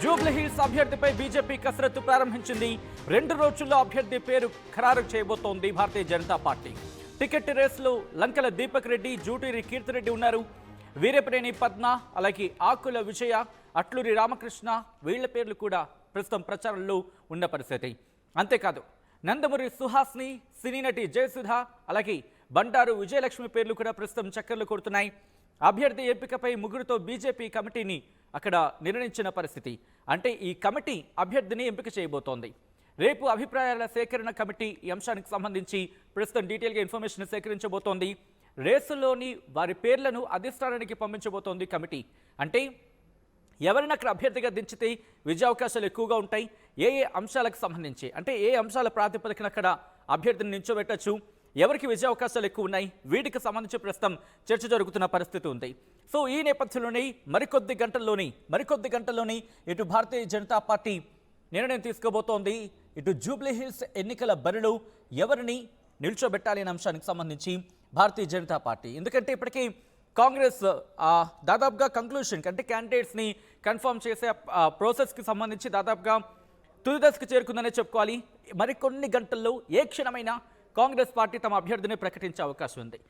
Jubilee Hills అభ్యర్థిపై BJP కసరత్తు ప్రారంభించింది. 2 రోజుల్లో అభ్యర్థి పేరు ఖరారు చేయబోతోంది భారతీయ జనతా పార్టీ. టికెట్ రేసులో లంకల దీపక్ రెడ్డి, జూటూరి కీర్తిరెడ్డి ఉన్నారు. వీరప్రేణి పద్మ, అలాగే ఆకుల విజయ, అట్లూరి రామకృష్ణ వీళ్ల పేర్లు కూడా ప్రస్తుతం ప్రచారంలో ఉన్న పరిస్థితి. అంతేకాదు నందమూరి సుహాస్ని, సినీ నటి జయసుధ, అలాగే బండారు విజయలక్ష్మి పేర్లు కూడా ప్రస్తుతం చక్కర్లు కొడుతున్నాయి. అభ్యర్థి ఎంపికపై ముగ్గురుతో బీజేపీ కమిటీని అక్కడ నిర్ణయించిన పరిస్థితి. అంటే ఈ కమిటీ అభ్యర్థిని ఎంపిక చేయబోతోంది. రేపు అభిప్రాయాల సేకరణ కమిటీ ఈ అంశానికి సంబంధించి ప్రస్తుతం డీటెయిల్గా ఇన్ఫర్మేషన్ సేకరించబోతోంది. రేసులోని వారి పేర్లను అధిష్టానానికి పంపించబోతోంది కమిటీ. అంటే ఎవరైనా అక్కడ అభ్యర్థిగా దించితే విజయావకాశాలు ఎక్కువగా ఉంటాయి. ఏ అంశాలకు సంబంధించి, అంటే ఏ అంశాల ప్రాతిపదికన అక్కడ అభ్యర్థిని నిల్చోబెట్టచ్చు, ఎవరికి విజయావకాశాలు ఎక్కువ ఉన్నాయి, వీటికి సంబంధించి ప్రస్తుతం చర్చ జరుగుతున్న పరిస్థితి ఉంది. సో ఈ నేపథ్యంలోనే మరికొద్ది గంటల్లోని ఇటు భారతీయ జనతా పార్టీ నిర్ణయం తీసుకోబోతోంది. ఇటు జూబ్లీహిల్స్ ఎన్నికల బరిలో ఎవరిని నిల్చోబెట్టాలి అనే అంశానికి సంబంధించి భారతీయ జనతా పార్టీ, ఎందుకంటే ఇప్పటికీ కాంగ్రెస్ దాదాపుగా కంక్లూషన్ అంటే క్యాండిడేట్స్ని కన్ఫర్మ్ చేసే ప్రాసెస్కి సంబంధించి దాదాపుగా తుది దశకు చేరుకుందనే చెప్పుకోవాలి. మరికొన్ని గంటల్లో ఏ క్షణమైనా కాంగ్రెస్ పార్టీ తమ అభ్యర్థిని ప్రకటించే అవకాశం ఉంది.